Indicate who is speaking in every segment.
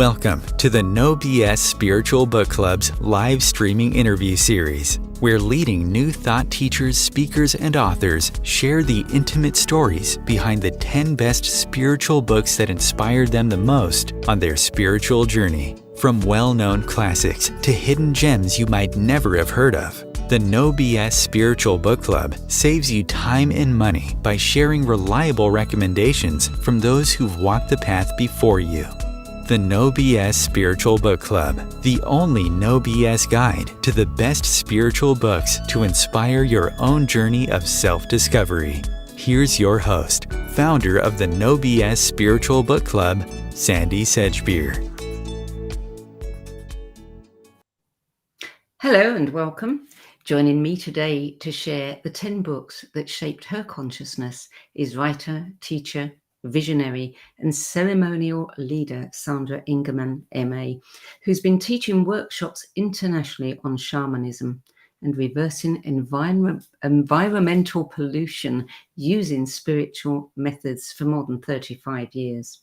Speaker 1: Welcome to the No BS Spiritual Book Club's live streaming interview series, where leading new thought teachers, speakers, and authors share the intimate stories behind the 10 best spiritual books that inspired them the most on their spiritual journey. From well-known classics to hidden gems you might never have heard of, the No BS Spiritual Book Club saves you time and money by sharing reliable recommendations from those who've walked the path before you. The No BS Spiritual Book Club, the only no BS guide to the best spiritual books to inspire your own journey of self-discovery. Here's your host, founder of the No BS Spiritual Book Club, Sandie Sedgbeer.
Speaker 2: Hello and welcome. Joining me today to share the 10 books that shaped her consciousness is writer, teacher, visionary and ceremonial leader Sandra Ingerman, MA, who's been teaching workshops internationally on shamanism and reversing environmental pollution using spiritual methods for more than 35 years.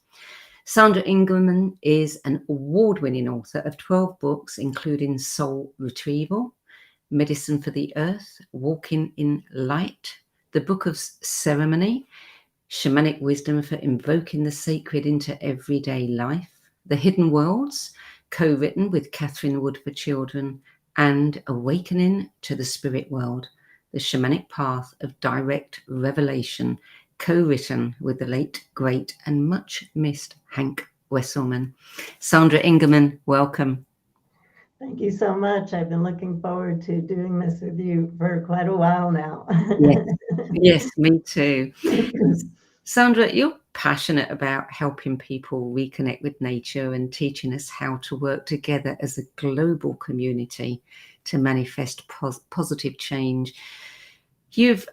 Speaker 2: Sandra Ingerman is an award-winning author of 12 books, including Soul Retrieval, Medicine for the Earth, Walking in Light, The Book of Ceremony, Shamanic Wisdom for Invoking the Sacred into Everyday Life, The Hidden Worlds, co-written with Catherine Wood for Children, and Awakening to the Spirit World, The Shamanic Path of Direct Revelation, co-written with the late, great, and much missed Hank Wesselman. Sandra Ingerman, welcome.
Speaker 3: Thank you so much. I've been looking forward to doing this with you for quite a while now.
Speaker 2: Yes, me too. Sandra, you're passionate about helping people reconnect with nature and teaching us how to work together as a global community to manifest positive change.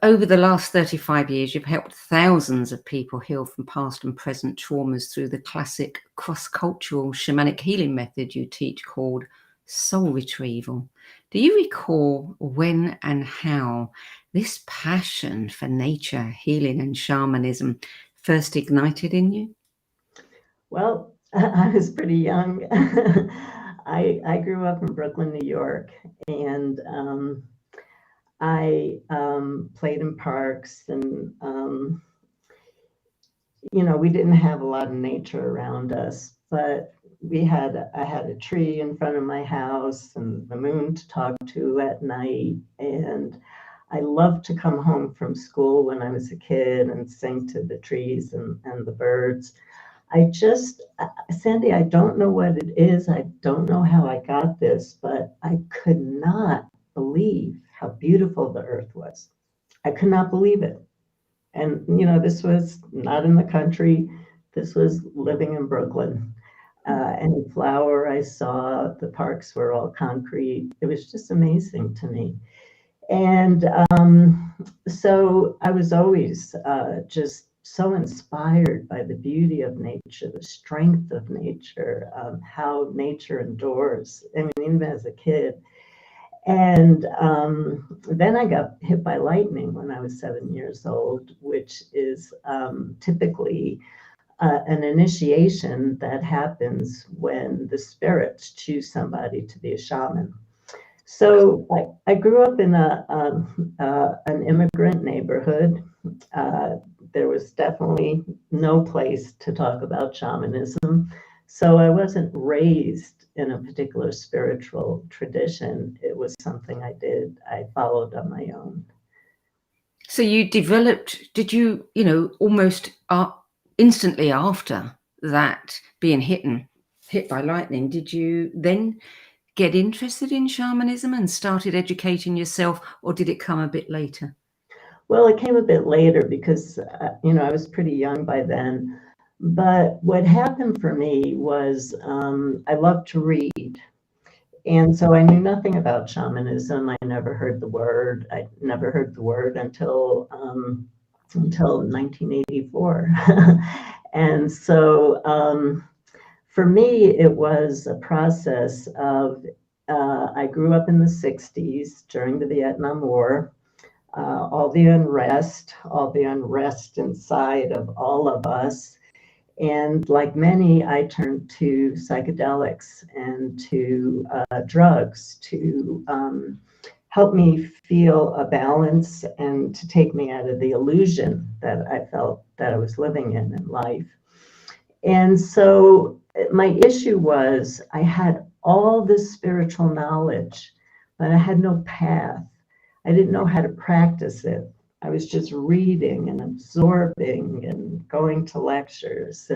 Speaker 2: Over the last 35 years, you've helped thousands of people heal from past and present traumas through the classic cross-cultural shamanic healing method you teach called Soul Retrieval. Do you recall when and how this passion for nature, healing, and shamanism first ignited in you?
Speaker 3: Well, I was pretty young. I grew up in Brooklyn, New York, and I played in parks, and we didn't have a lot of nature around us, but I had a tree in front of my house and the moon to talk to at night. And I loved to come home from school when I was a kid and sing to the trees and the birds. Sandie, I don't know what it is. I don't know how I got this, but I could not believe how beautiful the earth was. I could not believe it. And, this was not in the country. This was living in Brooklyn. Any flower I saw, the parks were all concrete. It was just amazing to me. And so I was always just so inspired by the beauty of nature, the strength of nature, how nature endures. I mean, even as a kid. And then I got hit by lightning when I was 7 years old, which is typically an initiation that happens when the spirits choose somebody to be a shaman. So I grew up in an immigrant neighborhood. There was definitely no place to talk about shamanism. So I wasn't raised in a particular spiritual tradition. It was something I followed on my own.
Speaker 2: So you developed, did you, almost instantly after that being hit by lightning, did you then get interested in shamanism and started educating yourself, or did it come a bit later?
Speaker 3: Well, it came a bit later because, I was pretty young by then. But what happened for me was I loved to read. And so I knew nothing about shamanism. I never heard the word. I never heard the word until 1984. And so for me, it was a process of, I grew up in the 60s during the Vietnam War. All the unrest inside of all of us. And like many, I turned to psychedelics and to drugs to help me feel a balance and to take me out of the illusion that I felt that I was living in life. And so my issue was I had all this spiritual knowledge, but I had no path. I didn't know how to practice it. I was just reading and absorbing and going to lectures.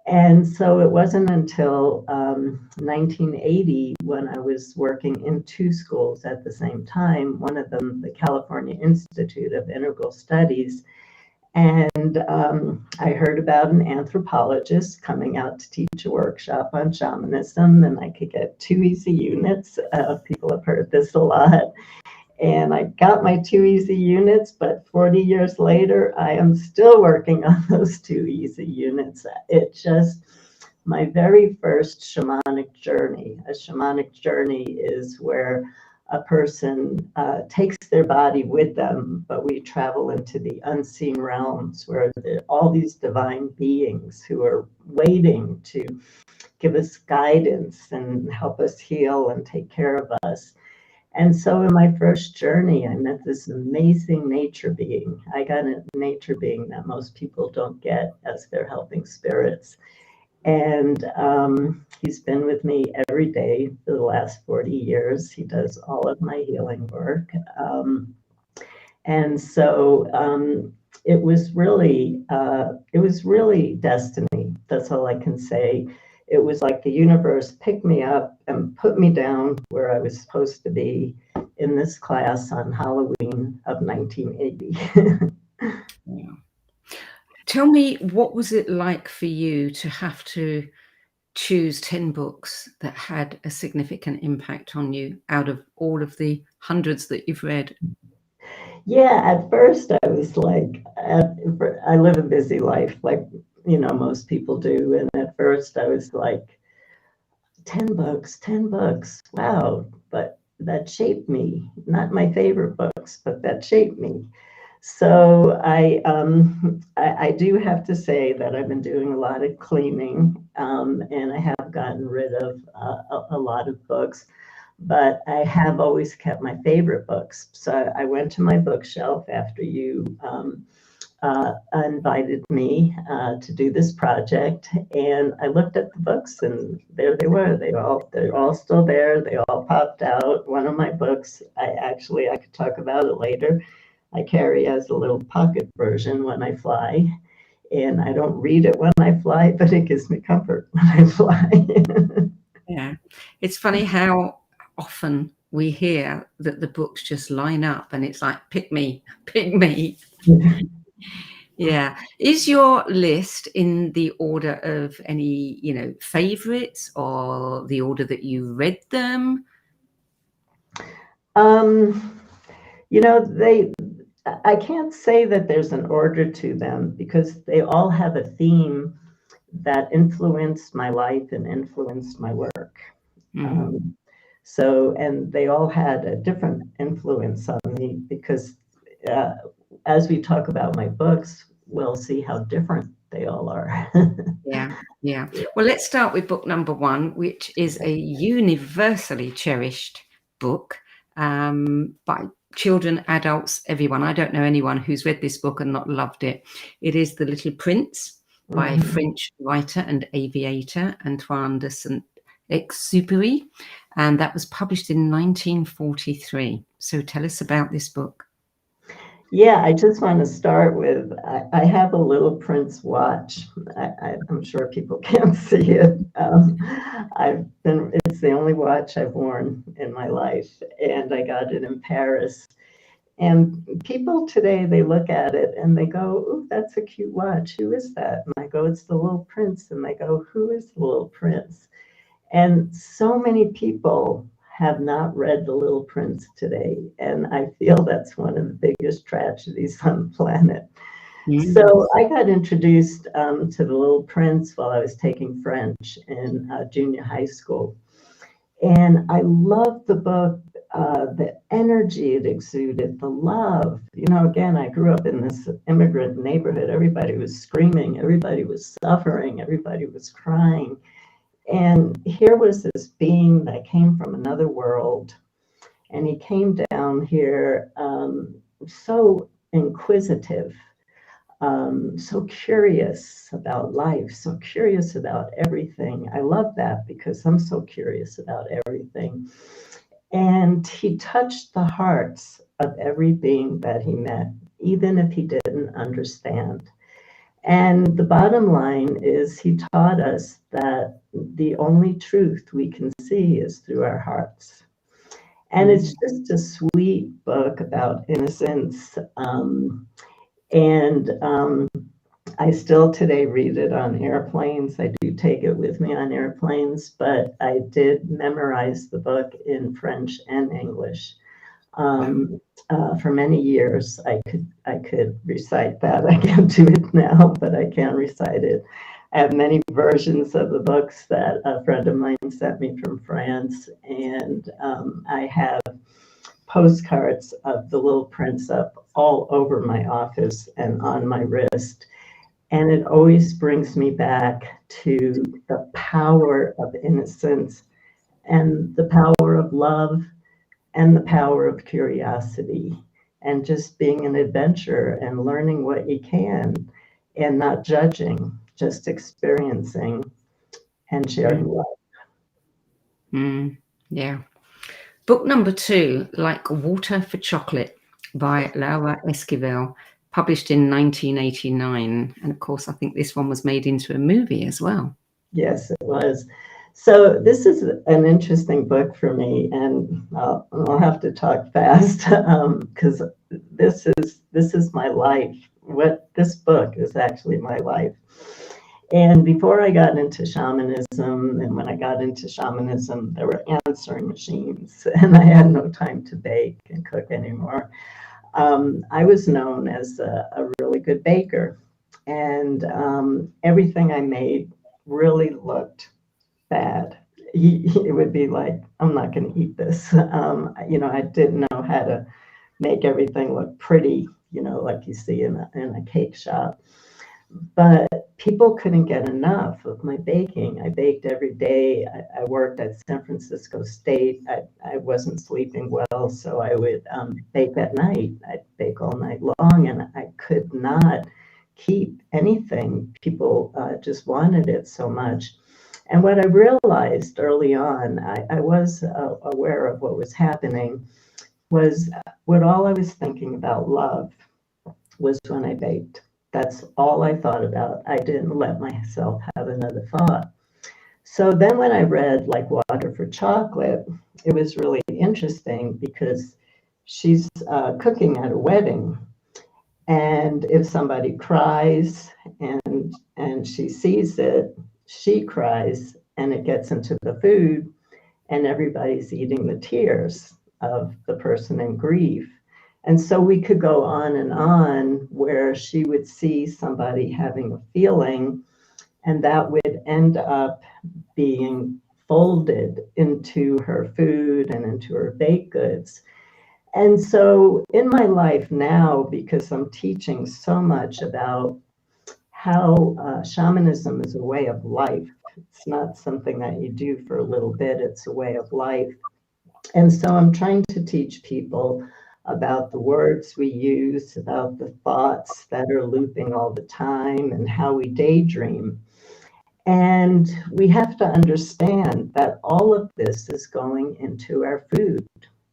Speaker 3: And so it wasn't until 1980 when I was working in two schools at the same time, one of them, the California Institute of Integral Studies. And I heard about an anthropologist coming out to teach a workshop on shamanism, and I could get 2 easy units. People have heard this a lot. And I got my 2 easy units, but 40 years later, I am still working on those 2 easy units. It just, my very first shamanic journey. A shamanic journey is where a person takes their body with them, but we travel into the unseen realms where there are all these divine beings who are waiting to give us guidance and help us heal and take care of us. And so in my first journey, I met this amazing nature being. I got a nature being that most people don't get as they're helping spirits. And he's been with me every day for the last 40 years. He does all of my healing work. And so it was really destiny. That's all I can say. It was like the universe picked me up and put me down where I was supposed to be in this class on Halloween of 1980.
Speaker 2: Yeah. Tell me, what was it like for you to have to choose 10 books that had a significant impact on you out of all of the hundreds that you've read?
Speaker 3: Yeah, at first I was like, I live a busy life, like, most people do. And at first I was like, 10 books, wow. But that shaped me, not my favorite books, but that shaped me. So I do have to say that I've been doing a lot of cleaning, and I have gotten rid of a lot of books, but I have always kept my favorite books. So I went to my bookshelf after you invited me to do this project, and I looked at the books, and there they were. They're all still there. They all popped out. One of my books, I could talk about it later. I carry as a little pocket version when I fly, and I don't read it when I fly, but it gives me comfort when I fly.
Speaker 2: Yeah, it's funny how often we hear that the books just line up, and it's like, pick me, pick me. Yeah. Is your list in the order of any, favorites, or the order that you read them?
Speaker 3: I can't say that there's an order to them because they all have a theme that influenced my life and influenced my work.
Speaker 2: Mm-hmm.
Speaker 3: And they all had a different influence on me because as we talk about my books, we'll see how different they all are.
Speaker 2: Yeah. Well, let's start with book number 1, which is a universally cherished book by children, adults, everyone. I don't know anyone who's read this book and not loved it. It is The Little Prince by French writer and aviator Antoine de Saint-Exupéry, and that was published in 1943. So tell us about this book.
Speaker 3: Yeah, I just want to start with, I have a Little Prince watch. I'm sure people can't see it. It's the only watch I've worn in my life, and I got it in Paris. And people today, they look at it and they go, "Ooh, that's a cute watch. Who is that?" And I go, "It's the Little Prince." And they go, "Who is the Little Prince?" And so many people have not read The Little Prince today. And I feel that's one of the biggest tragedies on the planet. So I got introduced to The Little Prince while I was taking French in junior high school. And I loved the book the energy it exuded, the love. You know, again, I grew up in this immigrant neighborhood. Everybody was screaming, everybody was suffering, everybody was crying. And here was this being that came from another world, and he came down here so inquisitive, so curious about life, so curious about everything. I love that because I'm so curious about everything. And he touched the hearts of every being that he met, even if he didn't understand. And the bottom line is, he taught us that the only truth we can see is through our hearts. And it's just a sweet book about innocence. And I still today read it on airplanes. I do take it with me on airplanes, but I did memorize the book in French and English. For many years, I could recite that. I can't do it now, but I can recite it. I have many versions of the books that a friend of mine sent me from France, and I have postcards of the Little Prince up all over my office and on my wrist. And it always brings me back to the power of innocence and the power of love and the power of curiosity, and just being an adventurer and learning what you can and not judging, just experiencing and sharing love.
Speaker 2: Yeah. Book number 2, Like Water for Chocolate, by Laura Esquivel, published in 1989. And of course, I think this one was made into a movie as well.
Speaker 3: Yes, it was. So this is an interesting book for me, and I'll have to talk fast because this is my life. What this book is actually my life. And before I got into shamanism, and when I got into shamanism, there were answering machines, and I had no time to bake and cook anymore. I was known as a really good baker, and everything I made really looked bad. It would be like, I'm not going to eat this. I didn't know how to make everything look pretty, like you see in a cake shop. But people couldn't get enough of my baking. I baked every day. I worked at San Francisco State. I wasn't sleeping well, so I would bake at night. I'd bake all night long, and I could not keep anything. People just wanted it so much. And what I realized early on, I was aware of what was happening, was what all I was thinking about love was when I baked. That's all I thought about. I didn't let myself have another thought. So then when I read Like Water for Chocolate, it was really interesting because she's cooking at a wedding. And if somebody cries and she sees it, she cries and it gets into the food, and everybody's eating the tears of the person in grief. And so we could go on and on where she would see somebody having a feeling, and that would end up being folded into her food and into her baked goods. And so in my life now, because I'm teaching so much about how shamanism is a way of life, it's not something that you do for a little bit, it's a way of life. And so I'm trying to teach people about the words we use, about the thoughts that are looping all the time, and how we daydream. And we have to understand that all of this is going into our food.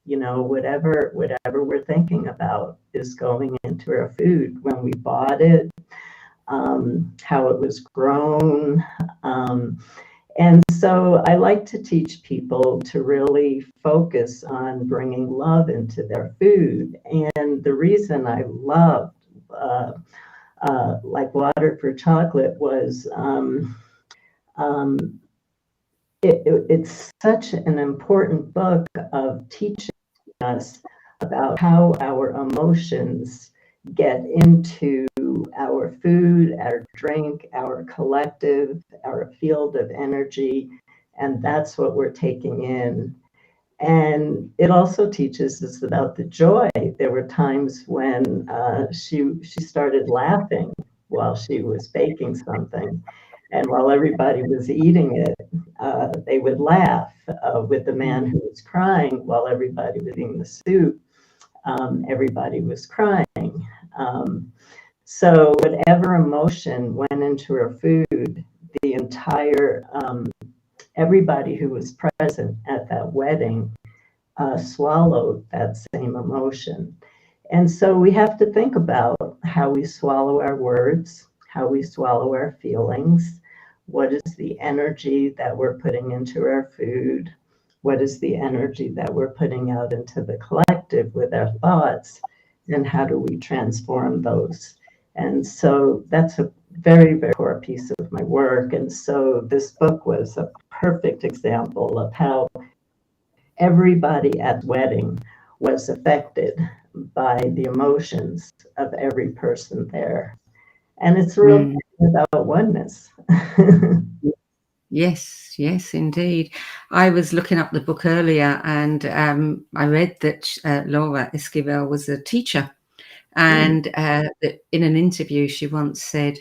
Speaker 3: Whatever we're thinking about is going into our food. When we bought it, how it was grown. And so I like to teach people to really focus on bringing love into their food. And the reason I loved Like Water for Chocolate was it's such an important book of teaching us about how our emotions get into our food, our drink, our collective, our field of energy, and that's what we're taking in. And it also teaches us about the joy. There were times when she started laughing while she was baking something. And while everybody was eating it, they would laugh with the man who was crying while everybody was eating the soup. Everybody was crying. So whatever emotion went into her food, the entire, everybody who was present at that wedding swallowed that same emotion. And so we have to think about how we swallow our words, how we swallow our feelings. What is the energy that we're putting into our food? What is the energy that we're putting out into the collective with our thoughts? And how do we transform those? And so that's a very, very core piece of my work. And so this book was a perfect example of how everybody at the wedding was affected by the emotions of every person there. And it's really about oneness.
Speaker 2: Yes, yes, indeed. I was looking up the book earlier, and I read that Laura Esquivel was a teacher. And in an interview, she once said,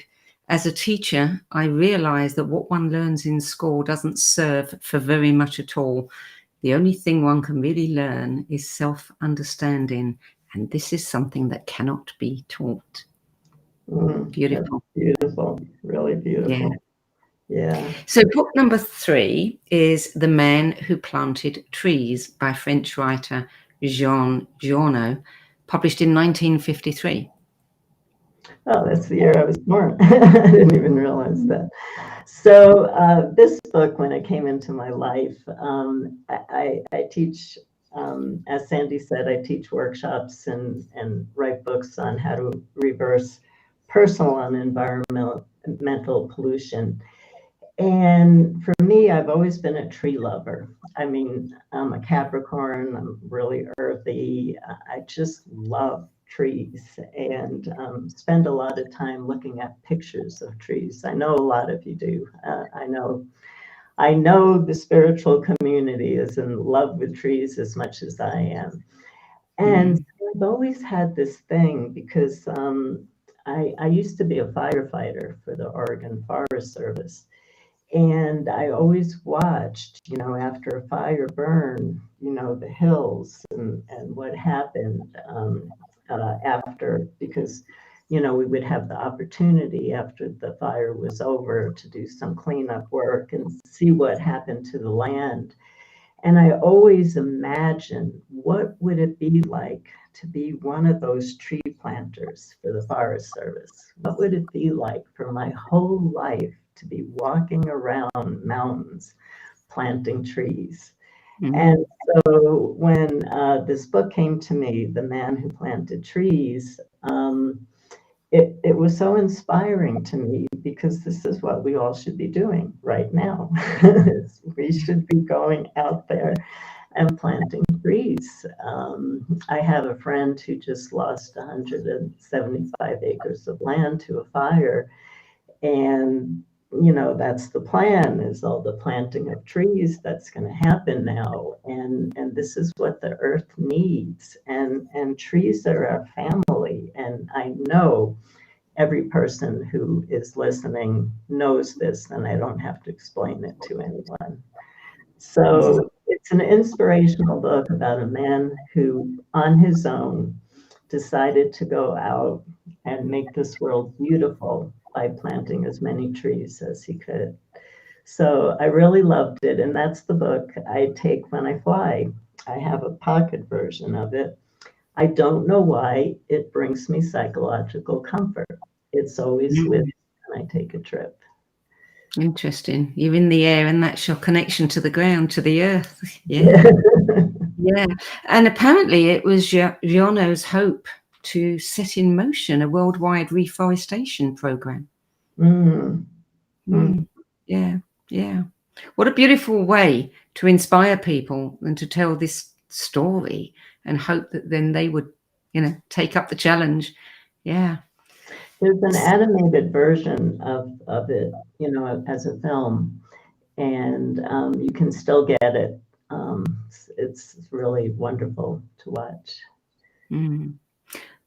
Speaker 2: as a teacher, I realized that what one learns in school doesn't serve for very much at all. The only thing one can really learn is self-understanding. And this is something that cannot be taught. Beautiful.
Speaker 3: Beautiful. Really beautiful.
Speaker 2: Yeah.
Speaker 3: Yeah.
Speaker 2: So book number 3 is The Man Who Planted Trees by French writer Jean Giono, published in 1953.
Speaker 3: Oh, that's the year I was born. I didn't even realize that. So this book, when it came into my life, I teach, as Sandie said, I teach workshops and write books on how to reverse personal and environmental pollution. And for me, I've always been a tree lover. I mean, I'm a Capricorn, I'm really earthy. I just love trees and spend a lot of time looking at pictures of trees. I know a lot of you do. I know the spiritual community is in love with trees as much as I am. And I've always had this thing because I used to be a firefighter for the Oregon Forest Service. And I always watched, after a fire burn, the hills and what happened after, because, we would have the opportunity after the fire was over to do some cleanup work and see what happened to the land. And I always imagined, what would it be like to be one of those tree planters for the Forest Service? What would it be like for my whole life to be walking around mountains planting trees? And so when this book came to me, The Man Who Planted Trees, it was so inspiring to me because this is what we all should be doing right now. We should be going out there and planting trees. I have a friend who just lost 175 acres of land to a fire. And, that's the plan, is all the planting of trees that's going to happen now. And this is what the earth needs. And trees are our family. And I know every person who is listening knows this, and I don't have to explain it to anyone. So it's an inspirational book about a man who, on his own, decided to go out and make this world beautiful by planting as many trees as he could. So I really loved it. And that's the book I take when I fly. I have a pocket version of it. I don't know why it brings me psychological comfort. It's always with me when I take a trip.
Speaker 2: Interesting. You're in the air, and that's your connection to the ground, to the earth. Yeah. Yeah. And apparently it was Giono's hope to set in motion a worldwide reforestation program. Yeah. Yeah. What a beautiful way to inspire people and to tell this story, and hope that then they would, take up the challenge. Yeah.
Speaker 3: There's an animated version of it, as a film, and you can still get it It's really wonderful to watch.
Speaker 2: Mm.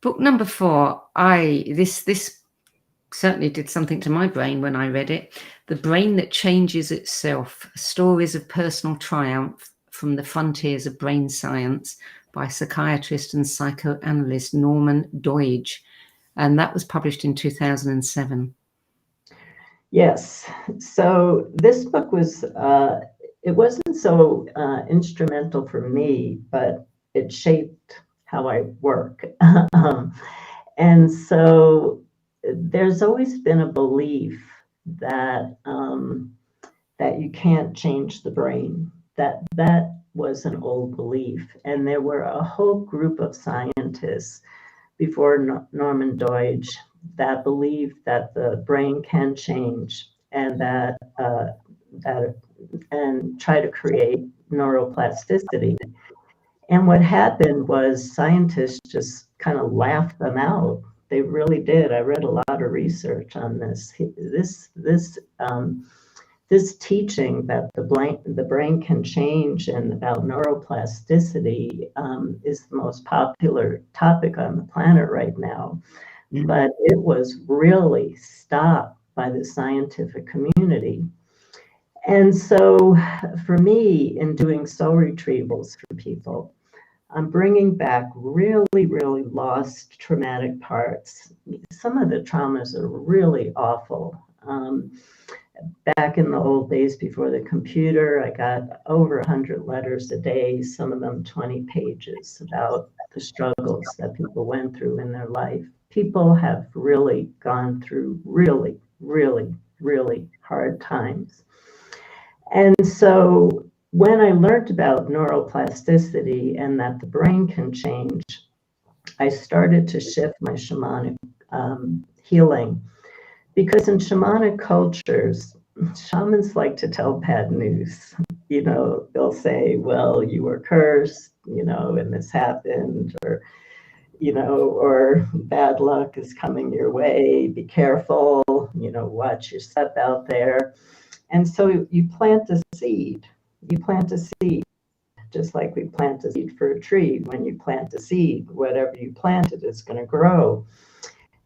Speaker 2: Book number 4, this certainly did something to my brain when I read it. The Brain That Changes Itself, Stories of Personal Triumph from the Frontiers of Brain Science by psychiatrist and psychoanalyst Norman Doidge. And that was published in 2007.
Speaker 3: Yes. So this book was, it wasn't so instrumental for me, but it shaped how I work. And so there's always been a belief that that you can't change the brain. That was an old belief, and there were a whole group of scientists before Norman Doidge that believed that the brain can change and that and try to create neuroplasticity. And what happened was scientists just kind of laughed them out. They really did. I read a lot of research on this. This teaching that the brain can change and about neuroplasticity is the most popular topic on the planet right now.
Speaker 2: Mm.
Speaker 3: But it was really stopped by the scientific community. And so for me, in doing soul retrievals for people, I'm bringing back really, really lost traumatic parts. Some of the traumas are really awful. Back in the old days before the computer, I got over 100 letters a day, some of them 20 pages, about the struggles that people went through in their life. People have really gone through really, really, really hard times. And so when I learned about neuroplasticity and that the brain can change, I started to shift my shamanic healing. Because in shamanic cultures, shamans like to tell bad news. You know, they'll say, well, you were cursed, you know, and this happened, or, you know, or bad luck is coming your way, be careful, you know, watch your step out there. And so you plant a seed. You plant a seed, just like we plant a seed for a tree. When you plant a seed, whatever you planted is going to grow.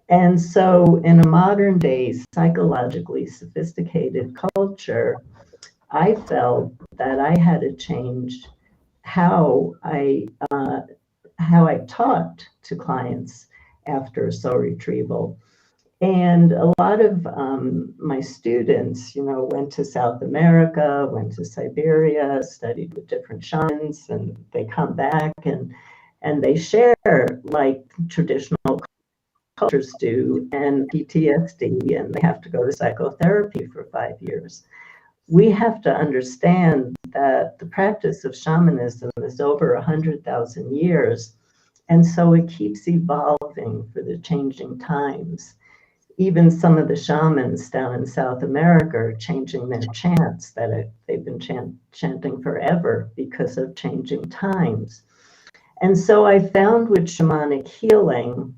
Speaker 3: And so in a modern day, psychologically sophisticated culture, I felt that I had to change how I talked to clients after a soul retrieval. And a lot of my students, you know, went to South America, went to Siberia, studied with different shamans, and they come back and they share like traditional cultures do and PTSD, and they have to go to psychotherapy for 5 years. We have to understand that the practice of shamanism is over 100,000 years, and so it keeps evolving for the changing times. Even some of the shamans down in South America are changing their chants that they've been chanting forever because of changing times. And so I found with shamanic healing,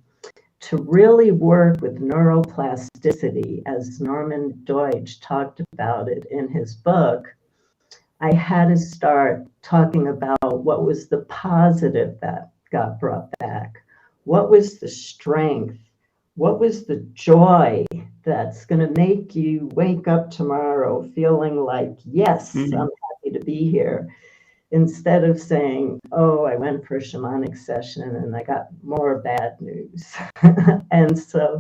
Speaker 3: to really work with neuroplasticity, as Norman Doidge talked about it in his book, I had to start talking about what was the positive that got brought back. What was the strength? What was the joy that's going to make you wake up tomorrow feeling like, yes, I'm happy to be here, instead of saying, oh, I went for a shamanic session and I got more bad news. And so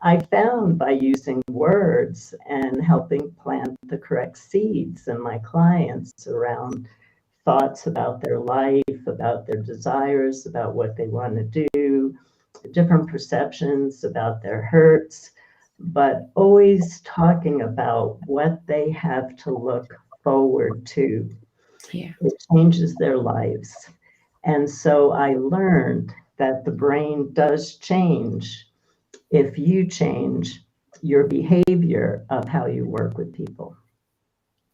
Speaker 3: I found by using words and helping plant the correct seeds in my clients around thoughts about their life, about their desires, about what they want to do, different perceptions about their hurts, but always talking about what they have to look forward to.
Speaker 2: Yeah.
Speaker 3: It changes their lives. And so I learned that the brain does change if you change your behavior of how you work with people.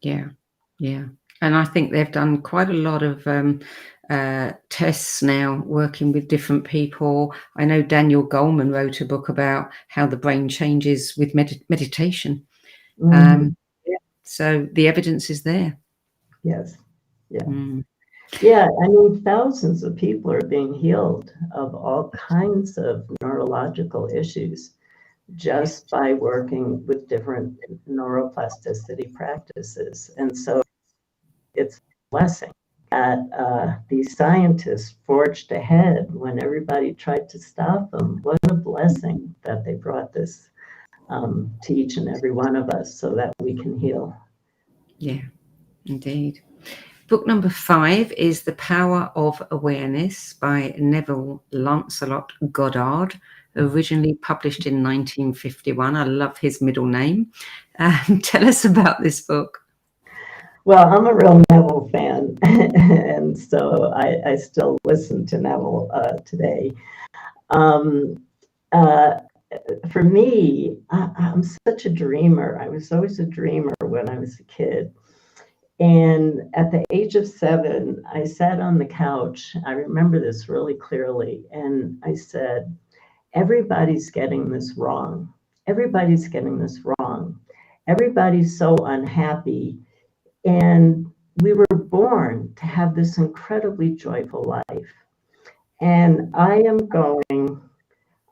Speaker 2: Yeah, yeah. And I think they've done quite a lot of tests now working with different people. I know Daniel Goleman wrote a book about how the brain changes with meditation.
Speaker 3: Mm-hmm.
Speaker 2: So the evidence is there.
Speaker 3: Yes. Yeah. Yeah, I mean, thousands of people are being healed of all kinds of neurological issues just by working with different neuroplasticity practices. And so it's a blessing that these scientists forged ahead when everybody tried to stop them. What a blessing that they brought this to each and every one of us so that we can heal.
Speaker 2: Yeah, indeed. Book number 5 is The Power of Awareness by Neville Lancelot Goddard, originally published in 1951. I love his middle name. Tell us about this book.
Speaker 3: Well, I'm a real Neville fan, and so I still listen to Neville today. Um, uh, for me, I'm such a dreamer. I was always a dreamer when I was a kid. And at the age of 7, I sat on the couch. I remember this really clearly. And I said, everybody's getting this wrong. Everybody's getting this wrong. Everybody's so unhappy. And we were born to have this incredibly joyful life. And I am going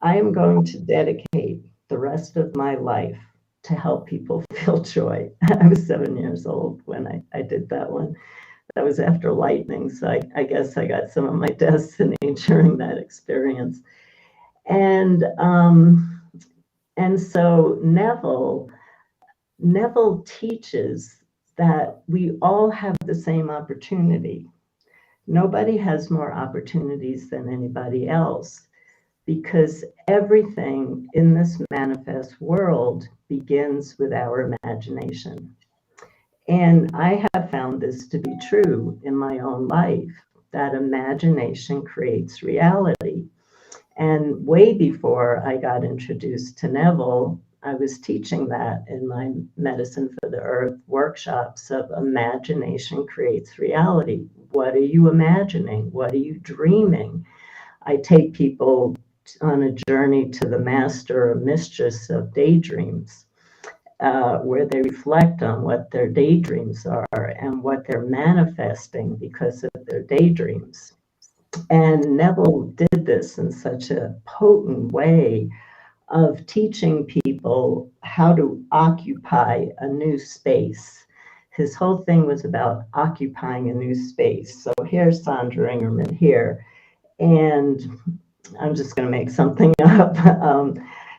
Speaker 3: to dedicate the rest of my life to help people feel joy. I was 7 years old when I did that one. That was after lightning, so I guess I got some of my destiny during that experience. And so Neville teaches that we all have the same opportunity. Nobody has more opportunities than anybody else, because everything in this manifest world begins with our imagination. And I have found this to be true in my own life, that imagination creates reality. And way before I got introduced to Neville, I was teaching that in my Medicine for the Earth workshops of imagination creates reality. What are you imagining? What are you dreaming? I take people on a journey to the master or mistress of daydreams, where they reflect on what their daydreams are and what they're manifesting because of their daydreams. And Neville did this in such a potent way of teaching people how to occupy a new space. His whole thing was about occupying a new space. So here's Sandra Ingerman here, and I'm just going to make something up.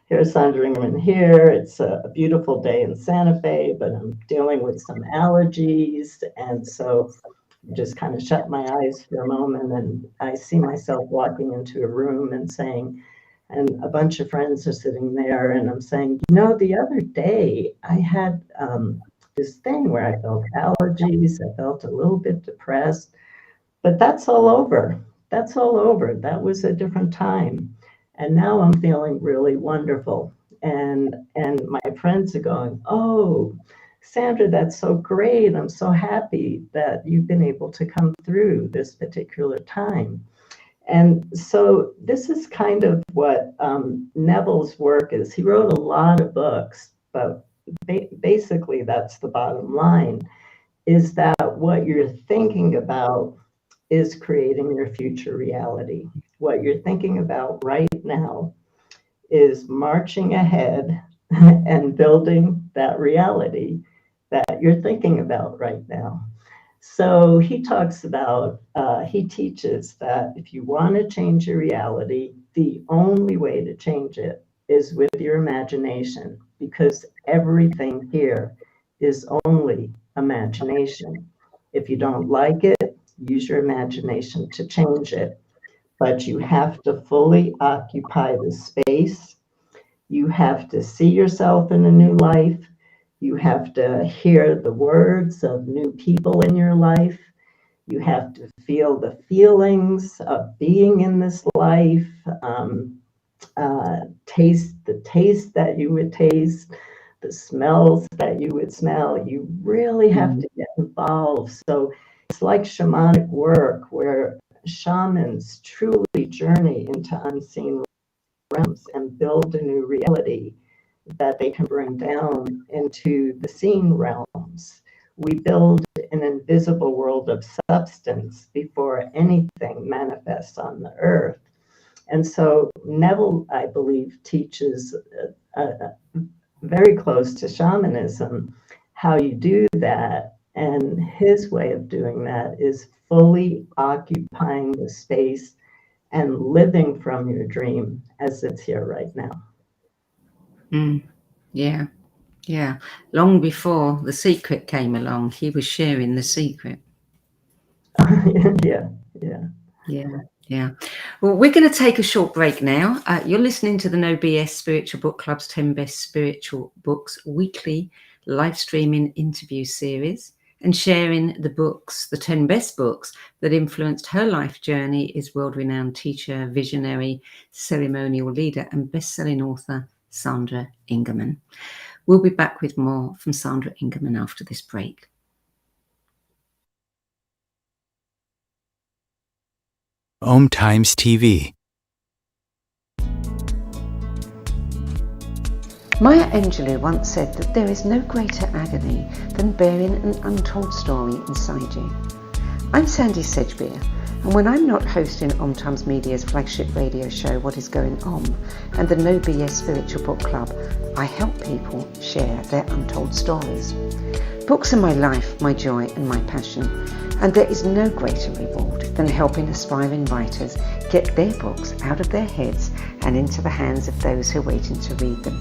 Speaker 3: Here's Sandra Ingerman here. It's a beautiful day in Santa Fe, but I'm dealing with some allergies. And so just kind of shut my eyes for a moment, and I see myself walking into a room and saying, and a bunch of friends are sitting there, and I'm saying, the other day I had this thing where I felt allergies, I felt a little bit depressed, but that's all over. That's all over. That was a different time. And now I'm feeling really wonderful. And my friends are going, oh, Sandra, that's so great. I'm so happy that you've been able to come through this particular time. And so this is kind of what Neville's work is. He wrote a lot of books, but basically that's the bottom line, is that what you're thinking about is creating your future reality. What you're thinking about right now is marching ahead and building that reality that you're thinking about right now. So he talks about, he teaches that if you want to change your reality, the only way to change it is with your imagination, because everything here is only imagination. If you don't like it, use your imagination to change it. But you have to fully occupy the space. You have to see yourself in a new life. You have to hear the words of new people in your life. You have to feel the feelings of being in this life, taste the taste that you would taste, the smells that you would smell. You really have to get involved. So it's like shamanic work where shamans truly journey into unseen realms and build a new reality that they can bring down into the seen realms, we build an invisible world of substance before anything manifests on the earth. And so Neville, I believe, teaches very close to shamanism how you do that. And his way of doing that is fully occupying the space and living from your dream as it's here right now.
Speaker 2: Yeah, yeah. Long before The Secret came along, he was sharing the secret.
Speaker 3: Yeah.
Speaker 2: Yeah. Well, we're going to take a short break now. You're listening to the No BS Spiritual Book Club's 10 Best Spiritual Books weekly live streaming interview series, and sharing the books, the 10 best books that influenced her life journey is world-renowned teacher, visionary, ceremonial leader, and best-selling author Sandra Ingerman. We'll be back with more from Sandra Ingerman after this break.
Speaker 1: Om Times TV.
Speaker 2: Maya Angelou once said that there is no greater agony than bearing an untold story inside you. I'm Sandie Sedgbeer, and when I'm not hosting Om Times Media's flagship radio show What Is Going On and the No BS Spiritual Book Club, I help people share their untold stories. Books are my life, my joy and my passion, and there is no greater reward than helping aspiring writers get their books out of their heads and into the hands of those who are waiting to read them.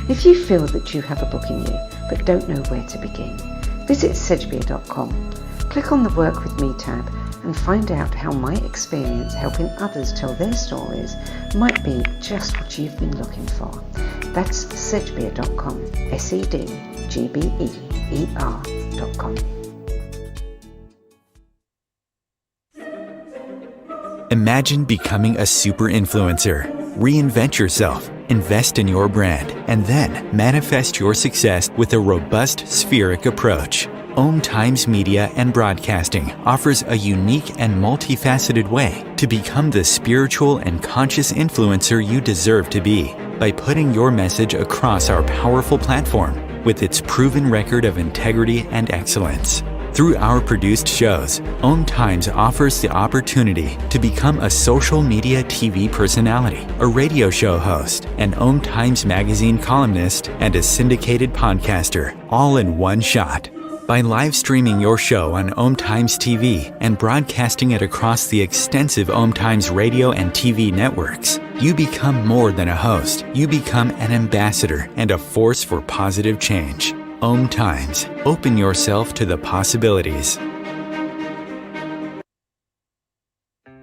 Speaker 2: If you feel that you have a book in you but don't know where to begin, visit Sedgbeer.com. Click on the Work With Me tab and find out how my experience helping others tell their stories might be just what you've been looking for. That's Sedgbeer.com, SEDGBEER.com.
Speaker 1: Imagine becoming a super influencer. Reinvent yourself, invest in your brand, and then manifest your success with a robust spheric approach. Om Times Media and Broadcasting offers a unique and multifaceted way to become the spiritual and conscious influencer you deserve to be by putting your message across our powerful platform with its proven record of integrity and excellence. Through our produced shows, Om Times offers the opportunity to become a social media TV personality, a radio show host, an Om Times magazine columnist, and a syndicated podcaster, all in one shot. By live streaming your show on Om Times TV and broadcasting it across the extensive Om Times radio and TV networks, you become more than a host. You become an ambassador and a force for positive change. Om Times. Open yourself to the possibilities.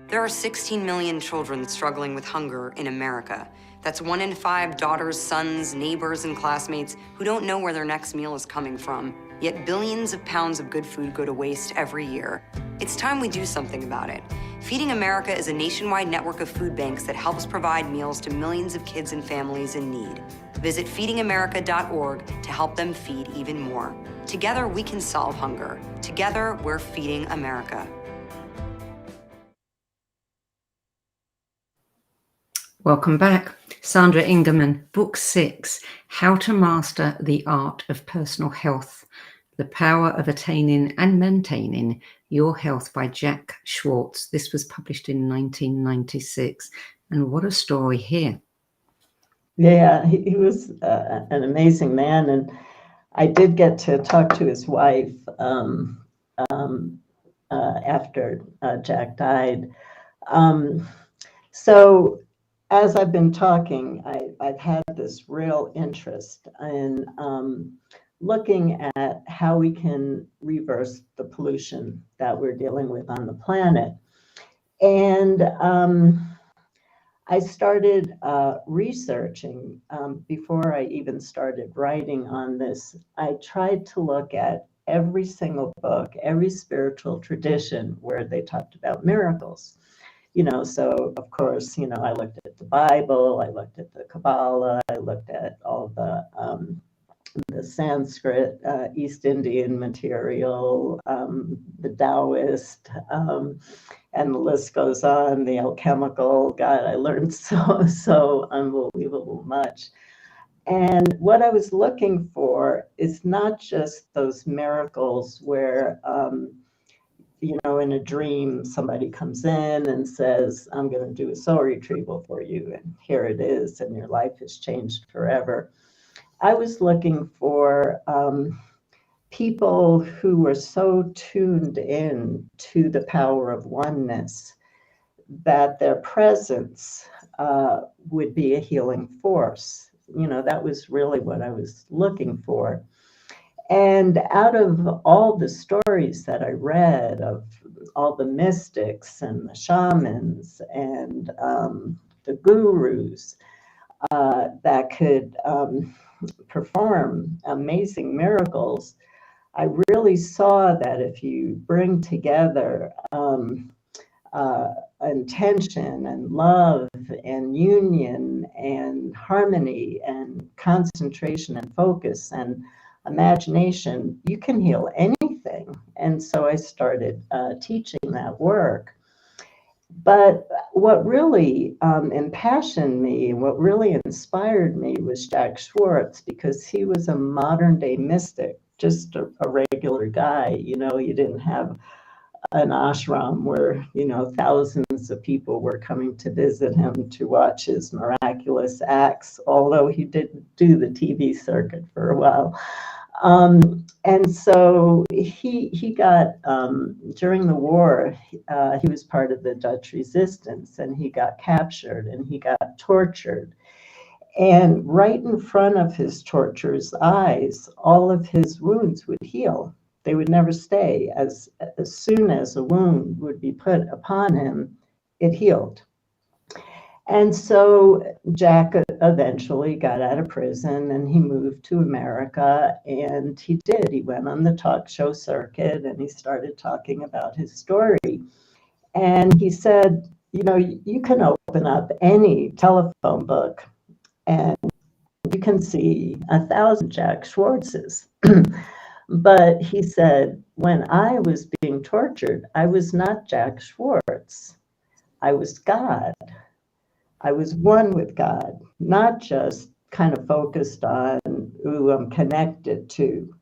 Speaker 4: There are 16 million children struggling with hunger in America. That's 1 in 5 daughters, sons, neighbors, and classmates who don't know where their next meal is coming from. Yet billions of pounds of good food go to waste every year. It's time we do something about it. Feeding America is a nationwide network of food banks that helps provide meals to millions of kids and families in need. Visit feedingamerica.org to help them feed even more. Together, we can solve hunger. Together, we're feeding America.
Speaker 2: Welcome back. Sandra Ingerman, Book 6, How to Master the Art of Personal Health, The Power of Attaining and Maintaining Your Health by Jack Schwartz. This was published in 1996. And what a story here.
Speaker 3: Yeah, he was an amazing man. And I did get to talk to his wife after Jack died. So as I've been talking, I've had this real interest in looking at how we can reverse the pollution that we're dealing with on the planet. And I started researching before I even started writing on this. I tried to look at every single book, every spiritual tradition where they talked about miracles. So of course, I looked at the Bible, I looked at the Kabbalah, I looked at all the Sanskrit, East Indian material, the Taoist, and the list goes on, the alchemical. God, I learned so unbelievable much. And what I was looking for is not just those miracles where, in a dream, somebody comes in and says, I'm going to do a soul retrieval for you, and here it is, and your life has changed forever. I was looking for people who were so tuned in to the power of oneness that their presence would be a healing force. That was really what I was looking for. And out of all the stories that I read of all the mystics and the shamans and the gurus that could perform amazing miracles, I really saw that if you bring together intention and love and union and harmony and concentration and focus and imagination, you can heal anything. And so I started teaching that work. But what really impassioned me, what really inspired me was Jack Schwartz, because he was a modern day mystic, just a regular guy. You didn't have an ashram where, thousands of people were coming to visit him to watch his miraculous acts, although he did do the TV circuit for a while. And so he got, during the war, he was part of the Dutch resistance, and he got captured and he got tortured. And right in front of his torturer's eyes, all of his wounds would heal. They would never stay. As soon as a wound would be put upon him, it healed. And so Jack eventually got out of prison and he moved to America, and he did. He went on the talk show circuit and he started talking about his story. And he said, you can open up any telephone book and you can see 1,000 Jack Schwartzes. But he said, when I was being tortured, I was not Jack Schwartz. I was God. I was one with God, not just kind of focused on who I'm connected to.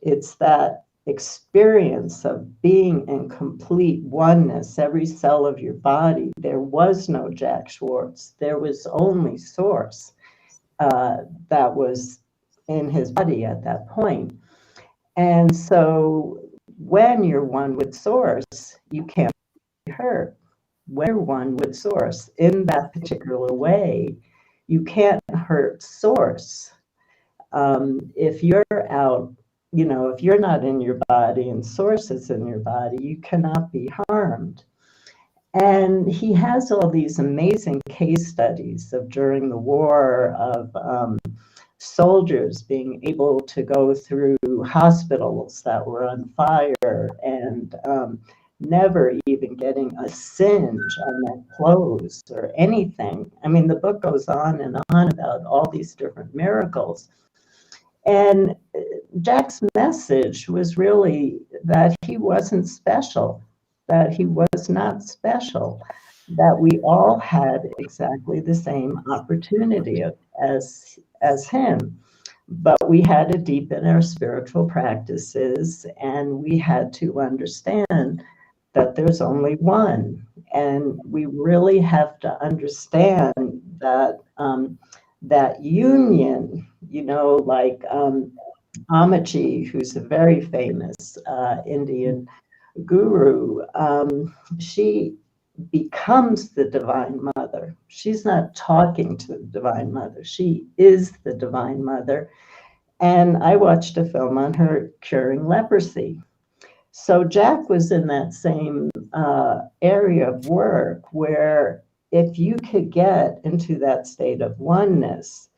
Speaker 3: It's that experience of being in complete oneness, every cell of your body. There was no Jack Schwartz. There was only Source that was in his body at that point. And so when you're one with Source, you can't be hurt. When you're one with Source in that particular way, you can't hurt Source. If you're out, if you're not in your body and Source is in your body, you cannot be harmed. And he has all these amazing case studies of during the war of soldiers being able to go through hospitals that were on fire and never even getting a singe on their clothes or anything. I mean, the book goes on and on about all these different miracles. And Jack's message was really that he wasn't special, that he was not special, that we all had exactly the same opportunity as him. But we had to deepen our spiritual practices, and we had to understand that there's only one. And we really have to understand that that union, like Amaji, who's a very famous Indian guru, she becomes the Divine Mother. She's not talking to the Divine Mother. She is the Divine Mother. And I watched a film on her curing leprosy. So Jack was in that same area of work where if you could get into that state of oneness,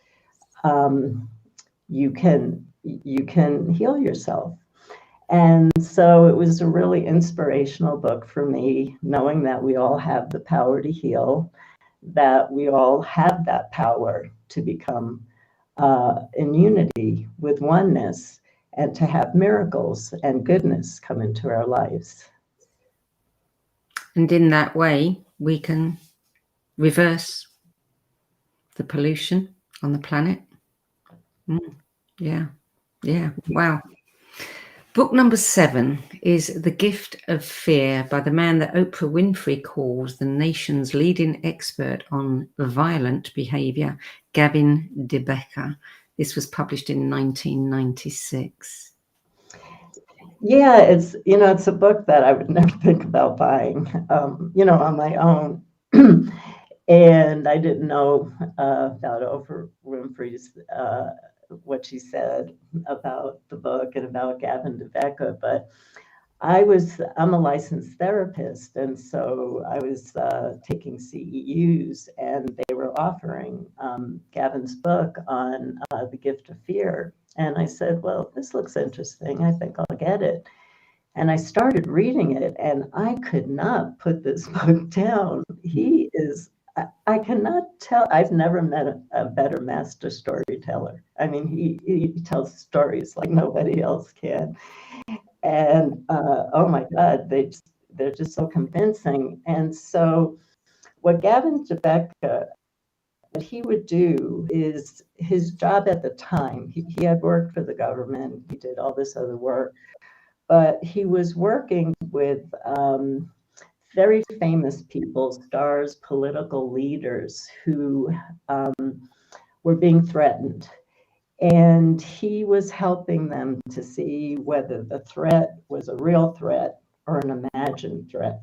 Speaker 3: you can heal yourself. And so it was a really inspirational book for me, knowing that we all have the power to heal, that we all have that power to become in unity with oneness, and to have miracles and goodness come into our lives.
Speaker 2: And in that way, we can reverse the pollution on the planet. Yeah. Yeah. Wow. Book number 7 is The Gift of Fear by the man that Oprah Winfrey calls the nation's leading expert on violent behavior, Gavin DeBecker. This was published in 1996.
Speaker 3: Yeah, it's a book that I would never think about buying, on my own. And I didn't know about Oprah Winfrey's, what she said about the book and about Gavin DeBecker, but I'm a licensed therapist, and so I was taking CEUs, and they were offering Gavin's book on The Gift of Fear. And I said, well, this looks interesting. I think I'll get it. And I started reading it, and I could not put this book down. I cannot tell, I've never met a better master storyteller. I mean, he tells stories like nobody else can. And oh my God, they're just so convincing. And so what Gavin DeBecker, what he would do is his job at the time, he had worked for the government, he did all this other work, but he was working with very famous people, stars, political leaders who were being threatened. And he was helping them to see whether the threat was a real threat or an imagined threat.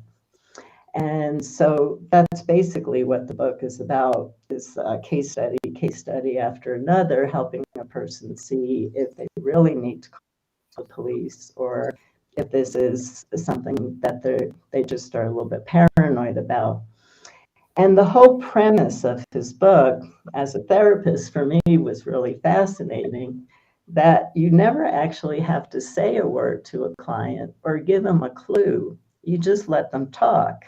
Speaker 3: And so that's basically what the book is about, is case study after another, helping a person see if they really need to call the police or if this is something that they just are a little bit paranoid about. And the whole premise of his book, as a therapist, for me was really fascinating, that you never actually have to say a word to a client or give them a clue. You just let them talk.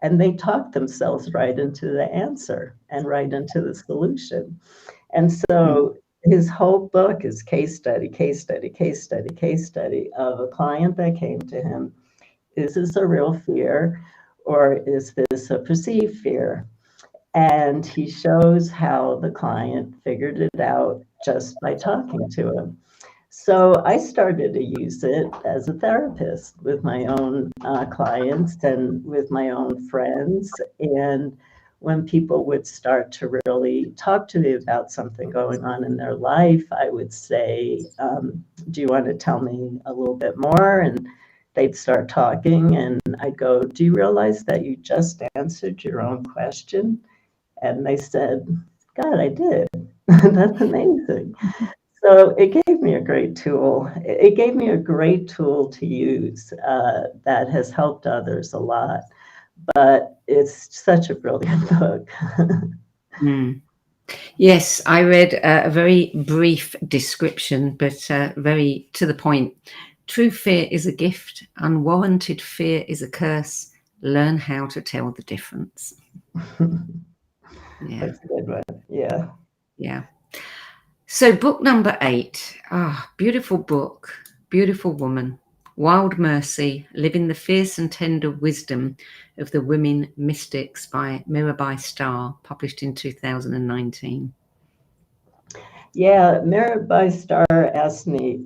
Speaker 3: And they talk themselves right into the answer and right into the solution. And so his whole book is case study of a client that came to him. Is this a real fear? Or is this a perceived fear? And he shows how the client figured it out just by talking to him. So I started to use it as a therapist with my own clients and with my own friends. And when people would start to really talk to me about something going on in their life, I would say, do you want to tell me a little bit more? And they'd start talking, and I'd go, do you realize that you just answered your own question? And they said, God, I did. That's amazing. So it gave me a great tool. It gave me a great tool to use that has helped others a lot. But it's such a brilliant book.
Speaker 2: Yes, I read a very brief description, but very to the point. True fear is a gift. Unwarranted fear is a curse. Learn how to tell the difference. Yeah.
Speaker 3: That's a good one. Yeah.
Speaker 2: Yeah. So book number 8. Beautiful book. Beautiful woman. Wild Mercy, Living the Fierce and Tender Wisdom of the Women Mystics by Mirabai Starr, published in 2019.
Speaker 3: Yeah, Mirabai Starr asked me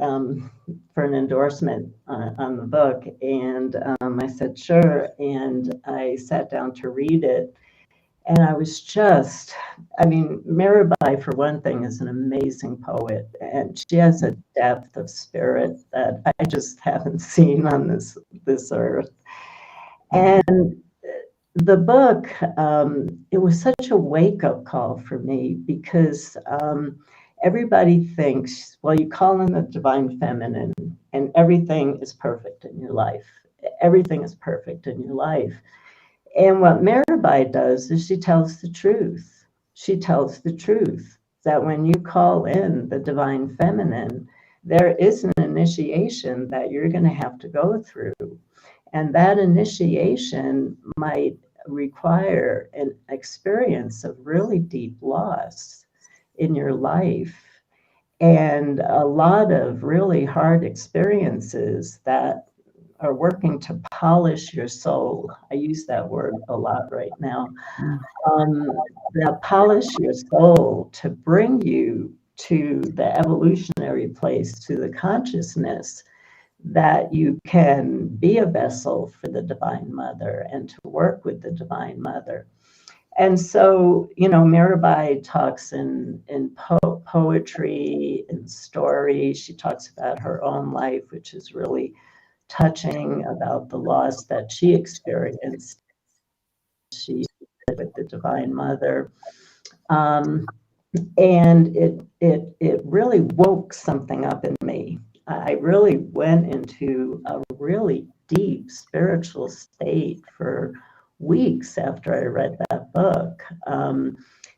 Speaker 3: for an endorsement on the book, and I said, sure, and I sat down to read it, and I was Mirabai, for one thing, is an amazing poet, and she has a depth of spirit that I just haven't seen on this earth. And the book, it was such a wake-up call for me, because everybody thinks, well, you call in the divine feminine and everything is perfect in your life. Everything is perfect in your life. And what Mirabai does is she tells the truth. She tells the truth that when you call in the divine feminine, there is an initiation that you're going to have to go through. And that initiation might require an experience of really deep loss in your life, and a lot of really hard experiences that are working to polish your soul. I use that word a lot right now. That polish your soul to bring you to the evolutionary place, to the consciousness, that you can be a vessel for the Divine Mother and to work with the Divine Mother. And so, you know, Mirabai talks in poetry, in story. She talks about her own life, which is really touching, about the loss that she experienced. She with the Divine Mother. And it really woke something up in me. I really went into a really deep spiritual state for weeks after I read that book.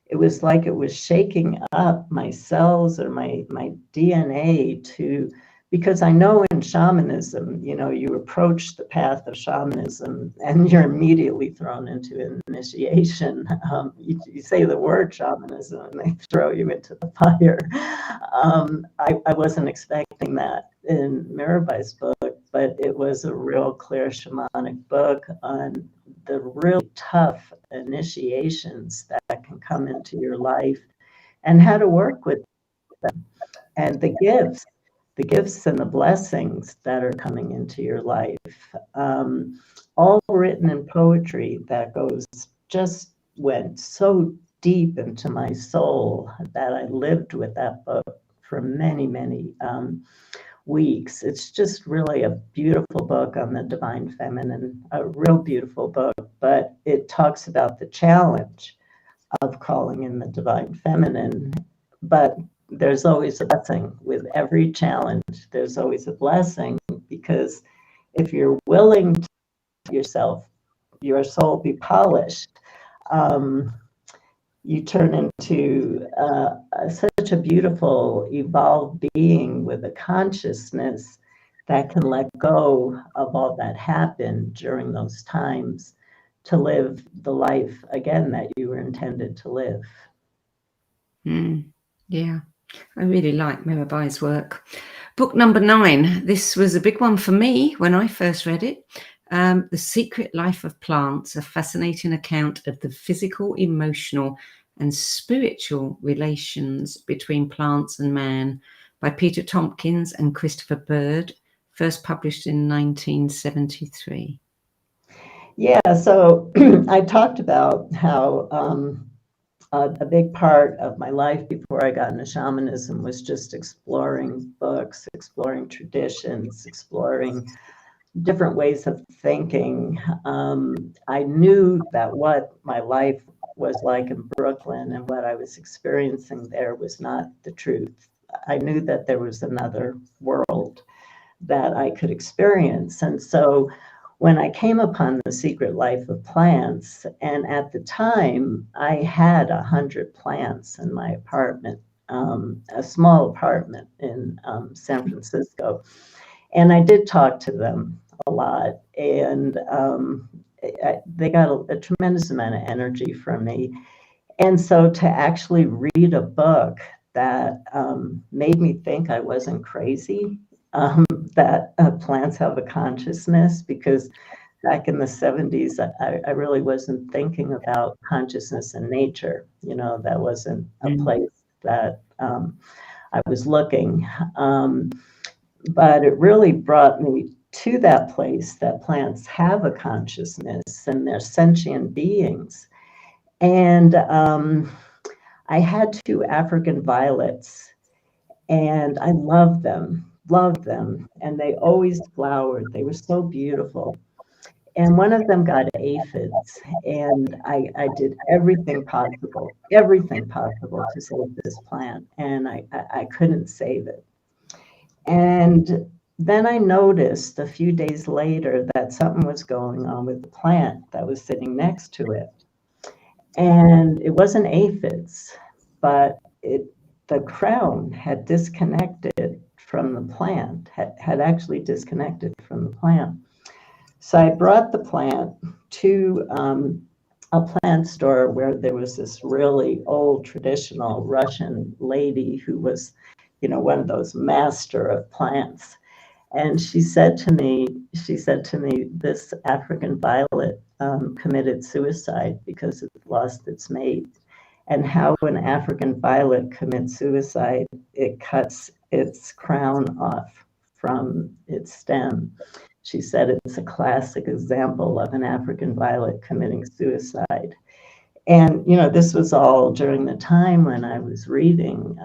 Speaker 3: It was like it was shaking up my cells or my DNA to, because I know in shamanism, you know, you approach the path of shamanism and you're immediately thrown into an initiation. You say the word shamanism and they throw you into the fire. I wasn't expecting that in Mirabai's book, but it was a real clear shamanic book on the really tough initiations that can come into your life and how to work with them, and the gifts and the blessings that are coming into your life, all written in poetry that went so deep into my soul that I lived with that book for many, many weeks. It's just really a beautiful book on the divine feminine, a real beautiful book, but it talks about the challenge of calling in the divine feminine. But there's always a blessing with every challenge. There's always a blessing, because if you're willing to yourself, your soul be polished, you turn into such a beautiful, evolved being with a consciousness that can let go of all that happened during those times to live the life again that you were intended to live.
Speaker 2: Yeah, I really like Mirabai's work. Book number 9. This was a big one for me when I first read it. The Secret Life of Plants, a fascinating account of the physical, emotional, and spiritual relations between plants and man, by Peter Tompkins and Christopher Bird, first published in 1973.
Speaker 3: Yeah, so I talked about how a big part of my life before I got into shamanism was just exploring books, exploring traditions, exploring different ways of thinking. I knew that what my life was like in Brooklyn and what I was experiencing there was not the truth. I knew that there was another world that I could experience. And so when I came upon The Secret Life of Plants, and at the time I had 100 plants in my apartment, a small apartment in San Francisco, and I did talk to them a lot, and they got a tremendous amount of energy from me. And so to actually read a book that made me think I wasn't crazy, that plants have a consciousness, because back in the 70s, I really wasn't thinking about consciousness in nature. You know, that wasn't a place that I was looking. But it really brought me to that place that plants have a consciousness and they're sentient beings. And I had 2 African violets, and I loved them, and they always flowered. They were so beautiful. And one of them got aphids, and I did everything possible to save this plant, and I couldn't save it. And then I noticed a few days later that something was going on with the plant that was sitting next to it. And it wasn't aphids, but the crown had disconnected from the plant, had actually disconnected from the plant. So I brought the plant to a plant store where there was this really old traditional Russian lady who was, you know, one of those master of plants. And she said to me, this African violet committed suicide because it lost its mate. and how an African violet commits suicide, it cuts its crown off from its stem. She said it's a classic example of an African violet committing suicide. And, this was all during the time when I was reading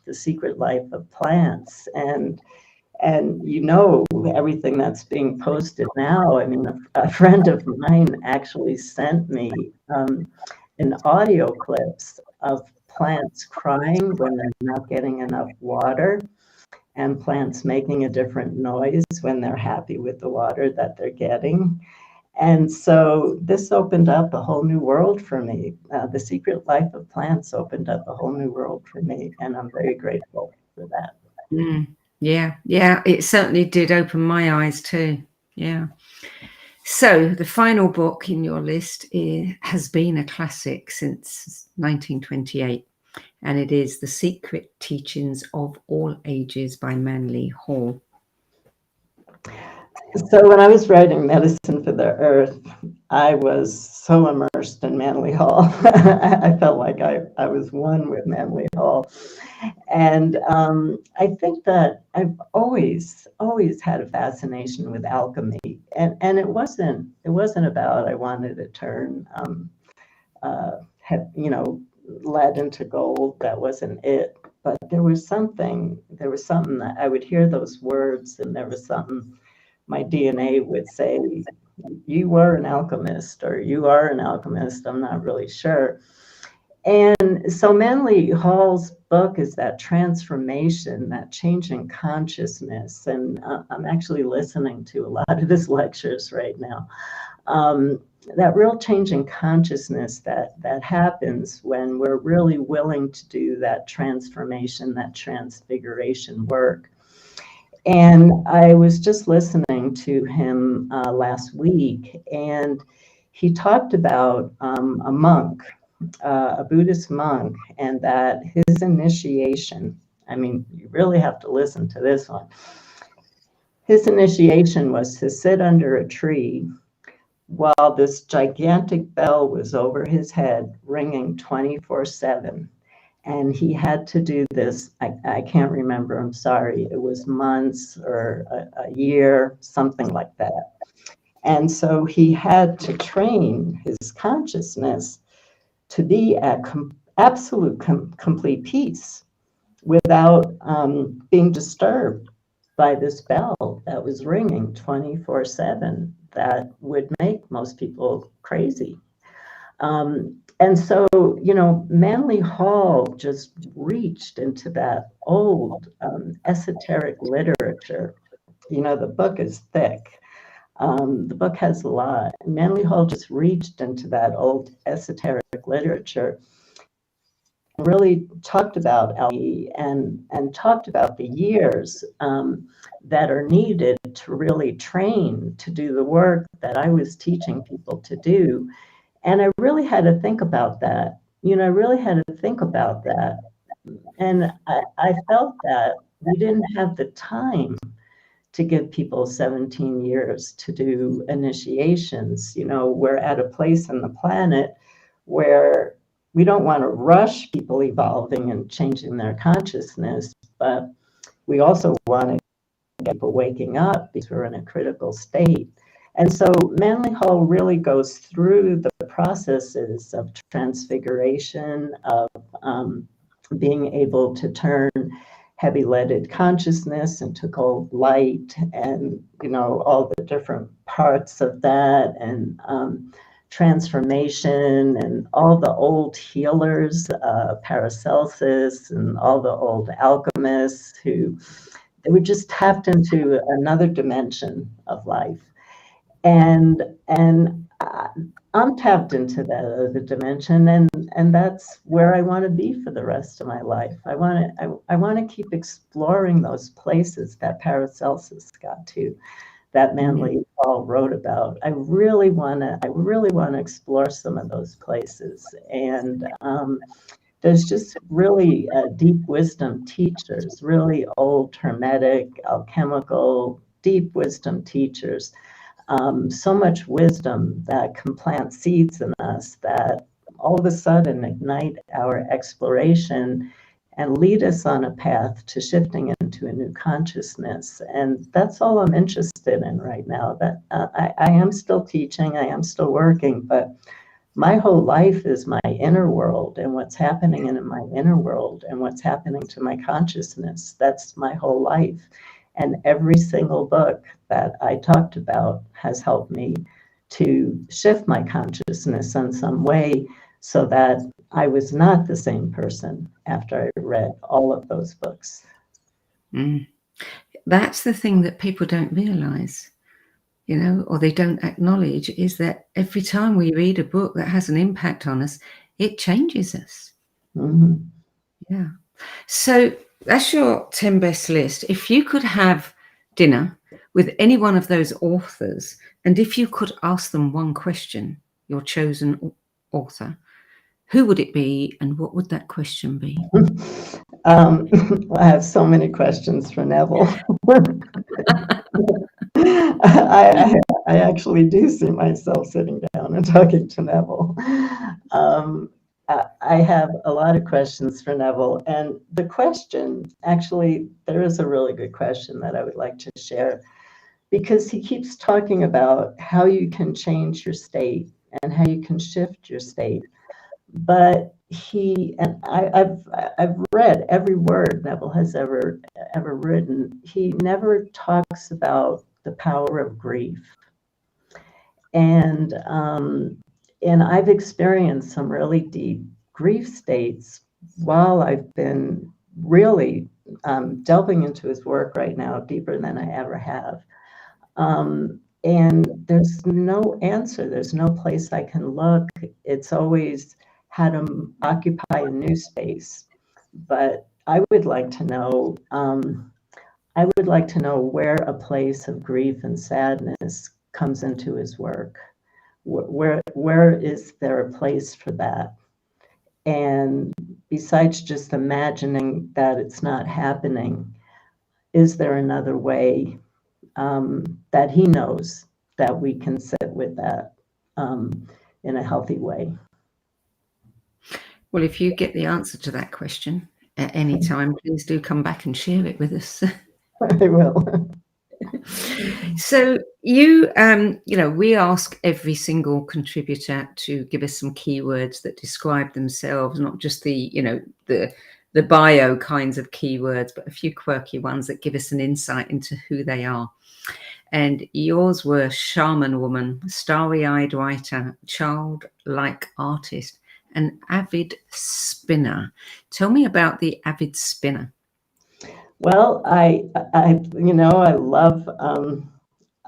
Speaker 3: The Secret Life of Plants. And everything that's being posted now. I mean, a friend of mine actually sent me an audio clips of plants crying when they're not getting enough water, and plants making a different noise when they're happy with the water that they're getting. And so this opened up a whole new world for me. The Secret Life of Plants opened up a whole new world for me, and I'm very grateful for that.
Speaker 2: Yeah, it certainly did open my eyes too. Yeah. So the final book in your list has been a classic since 1928, and it is The Secret Teachings of All Ages by Manly Hall.
Speaker 3: So when I was writing Medicine for the Earth, I was so immersed in Manly Hall. I felt like I was one with Manly Hall. And I think that I've always had a fascination with alchemy. And it wasn't about I wanted to turn lead into gold. That wasn't it. But there was something that I would hear those words, and there was something my DNA would say, you were an alchemist, or you are an alchemist. I'm not really sure. And so Manly Hall's book is that transformation, that change in consciousness. And I'm actually listening to a lot of his lectures right now. That real change in consciousness that happens when we're really willing to do that transformation, that transfiguration work. And I was just listening to him last week, and he talked about a monk, a Buddhist monk, and that his initiation, I mean, you really have to listen to this one. His initiation was to sit under a tree while this gigantic bell was over his head, ringing 24/7. And he had to do this, I can't remember, I'm sorry, it was months or a year, something like that. And so he had to train his consciousness to be at absolute complete peace without being disturbed by this bell that was ringing 24/7 that would make most people crazy. And so, Manly Hall just reached into that old esoteric literature. The book is thick. The book has a lot. Manly Hall just reached into that old esoteric literature, and really talked about alchemy and talked about the years that are needed to really train to do the work that I was teaching people to do. And I really had to think about that. And I felt that we didn't have the time to give people 17 years to do initiations. We're at a place in the planet where we don't want to rush people evolving and changing their consciousness, but we also want to get people waking up because we're in a critical state. And so Manly Hall really goes through the processes of transfiguration, of being able to turn heavy leaded consciousness into gold light, and all the different parts of that, and transformation, and all the old healers, Paracelsus, and all the old alchemists who they were just tapped into another dimension of life. And I'm tapped into that other dimension, and that's where I want to be for the rest of my life. I want to keep exploring those places that Paracelsus got to, that Manly Hall wrote about. I really want to explore some of those places. And there's just really deep wisdom teachers, really old Hermetic, alchemical, deep wisdom teachers. So much wisdom that can plant seeds in us that all of a sudden ignite our exploration and lead us on a path to shifting into a new consciousness. And that's all I'm interested in right now. That I am still teaching, I am still working, but my whole life is my inner world and what's happening in my inner world and what's happening to my consciousness. That's my whole life. And every single book that I talked about has helped me to shift my consciousness in some way so that I was not the same person after I read all of those books.
Speaker 2: That's the thing that people don't realize, you know, or they don't acknowledge, is that every time we read a book that has an impact on us, it changes us. Yeah. So that's your 10 best list. If you could have dinner with any one of those authors, and if you could ask them one question, your chosen author, who would it be and what would that question be?
Speaker 3: I have so many questions for Neville. I actually do see myself sitting down and talking to Neville. I have a lot of questions for Neville. And the question, actually, there is a really good question that I would like to share, because he keeps talking about how you can change your state and how you can shift your state. But I've read every word Neville has ever written. He never talks about the power of grief. And I've experienced some really deep grief states while I've been really delving into his work right now, deeper than I ever have. And there's no answer. There's no place I can look. It's always how to occupy a new space. But I would like to know, where a place of grief and sadness comes into his work. Where is there a place for that? And besides just imagining that it's not happening, is there another way that he knows that we can sit with that in a healthy way?
Speaker 2: Well, if you get the answer to that question at any time, please do come back and share it with us.
Speaker 3: I will.
Speaker 2: So you know, we ask every single contributor to give us some keywords that describe themselves, not just the, you know, the bio kinds of keywords, but a few quirky ones that give us an insight into who they are. And yours were shaman woman, starry-eyed writer, childlike artist, an avid spinner. Tell me about the avid spinner.
Speaker 3: Well, I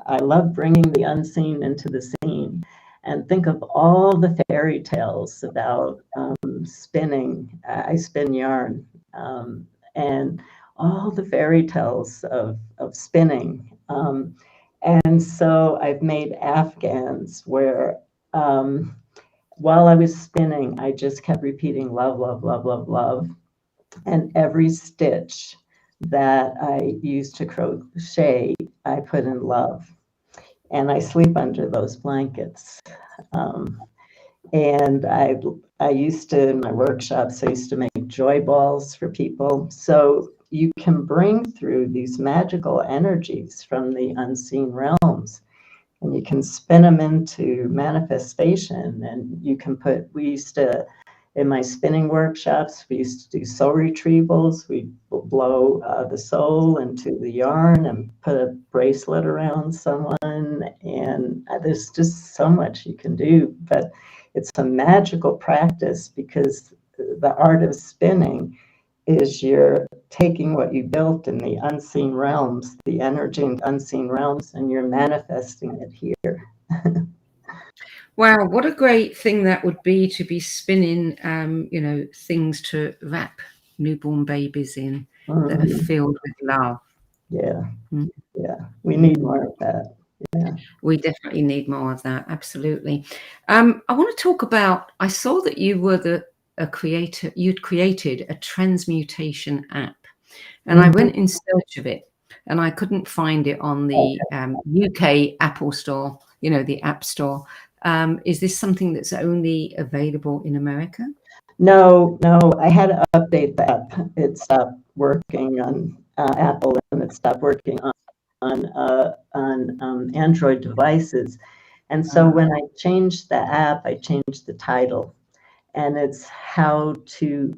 Speaker 3: love bringing the unseen into the scene, and think of all the fairy tales about spinning. I spin yarn, and all the fairy tales of spinning. And so I've made Afghans where while I was spinning, I just kept repeating love, love, love, love, love. And every stitch that I used to crochet, I put in love. And I sleep under those blankets. And I used to, in my workshops, I used to make joy balls for people. So you can bring through these magical energies from the unseen realms, and you can spin them into manifestation. And you can in my spinning workshops, we used to do soul retrievals. We blow the soul into the yarn and put a bracelet around someone. And there's just so much you can do. But it's a magical practice, because the art of spinning is you're taking what you built in the unseen realms, the energy in unseen realms, and you're manifesting it here.
Speaker 2: Wow, what a great thing that would be, to be spinning, you know, things to wrap newborn babies in that are filled with love.
Speaker 3: Yeah, yeah, we need more of that. Yeah,
Speaker 2: we definitely need more of that. Absolutely. I want to talk about. I saw that you were a creator. You'd created a transmutation app, and I went in search of it, and I couldn't find it on the UK Apple Store. You know, the App Store. Is this something that's only available in America?
Speaker 3: No, I had to update the app. It stopped working on Apple, and it stopped working on Android devices. And so when I changed the app, I changed the title, and it's how to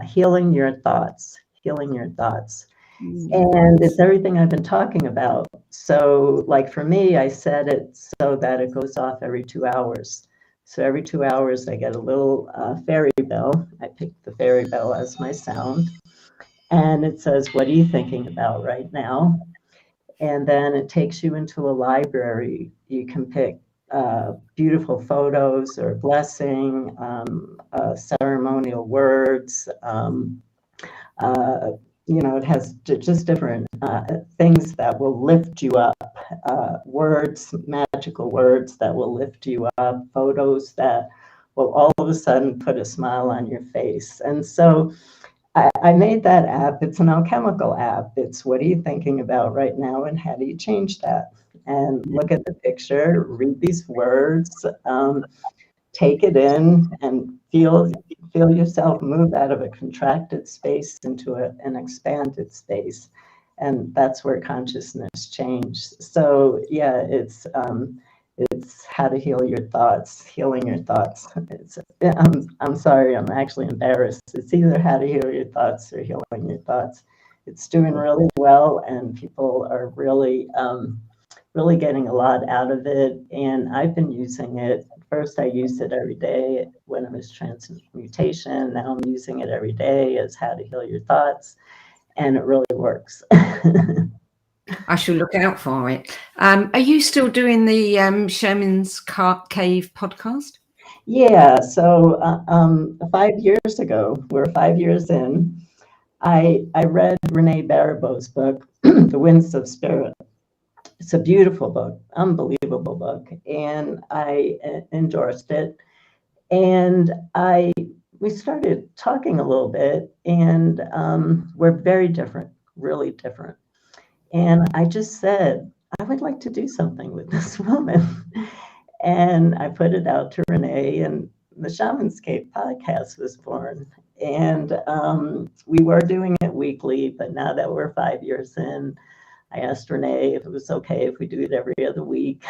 Speaker 3: healing your thoughts, healing your thoughts. And it's everything I've been talking about. So like for me, I set it so that it goes off every 2 hours. So every 2 hours, I get a little fairy bell. I picked the fairy bell as my sound. And it says, what are you thinking about right now? And then it takes you into a library. You can pick beautiful photos or blessing, ceremonial words. It has just different things that will lift you up, words, magical words that will lift you up, photos that will all of a sudden put a smile on your face. And so I made that app. It's an alchemical app. It's what are you thinking about right now and how do you change that? And look at the picture, read these words, take it in and feel yourself move out of a contracted space into an expanded space. And that's where consciousness changed. So yeah, it's how to heal your thoughts, healing your thoughts. I'm sorry, I'm actually embarrassed. It's either how to heal your thoughts or healing your thoughts. It's doing really well, and people are really getting a lot out of it. And I've been using it. First, I used it every day when it was transmutation. Now I'm using it every day as how to heal your thoughts, and it really works.
Speaker 2: I shall look out for it. Are you still doing the Shaman's Cave podcast?
Speaker 3: Yeah, so 5 years ago, we're 5 years in, I read Renee Baribeau's book, The Winds of Spirit. It's a beautiful book, unbelievable book, and I endorsed it. And we started talking a little bit, and we're very different, really different. And I just said, I would like to do something with this woman. And I put it out to Renee, and the Shaman's Cave podcast was born. And we were doing it weekly, but now that we're 5 years in, I asked Renee if it was okay if we do it every other week.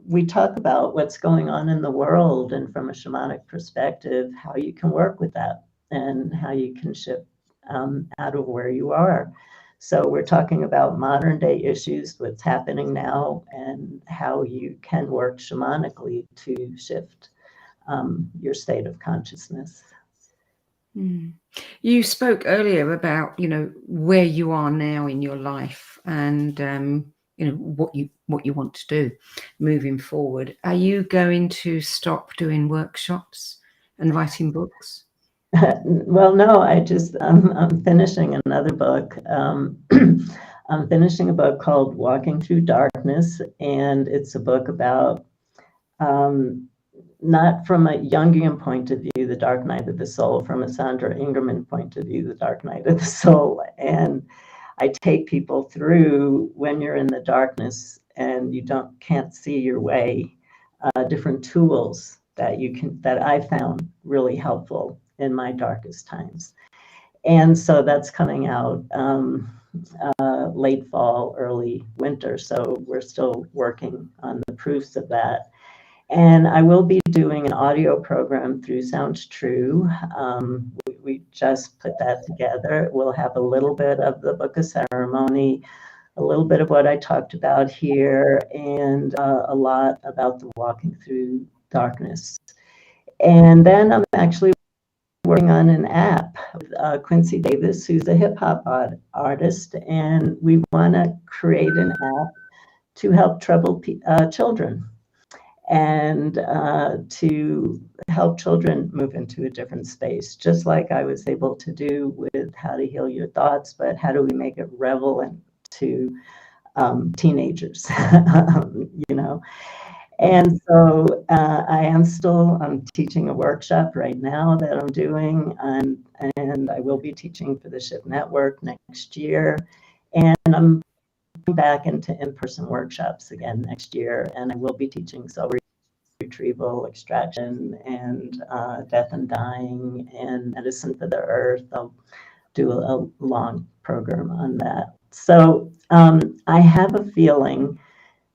Speaker 3: We talk about what's going on in the world, and from a shamanic perspective, how you can work with that and how you can shift out of where you are. So we're talking about modern day issues, what's happening now, and how you can work shamanically to shift your state of consciousness.
Speaker 2: You spoke earlier about, where you are now in your life and, what you want to do moving forward. Are you going to stop doing workshops and writing books?
Speaker 3: Well, no, I'm finishing another book. I'm finishing a book called Walking Through Darkness, and it's a book about not from a Jungian point of view, the dark night of the soul, from a Sandra Ingerman point of view, the dark night of the soul. And I take people through when you're in the darkness and you can't see your way, different tools that I found really helpful in my darkest times. And so that's coming out late fall, early winter. So we're still working on the proofs of that. And I will be doing an audio program through Sounds True. We just put that together. We'll have a little bit of the Book of Ceremony, a little bit of what I talked about here, and a lot about the Walking Through Darkness. And then I'm actually working on an app with Quincy Davis, who's a hip hop artist, and we want to create an app to help troubled children and to help children move into a different space, just like I was able to do with How to Heal Your Thoughts, but how do we make it relevant to teenagers, And so I'm teaching a workshop right now that I'm doing, and I will be teaching for the SHIP Network next year. And I'm back into in-person workshops again next year, and I will be teaching soul retrieval, extraction, and death and dying, and medicine for the earth. I'll do a long program on that. So I have a feeling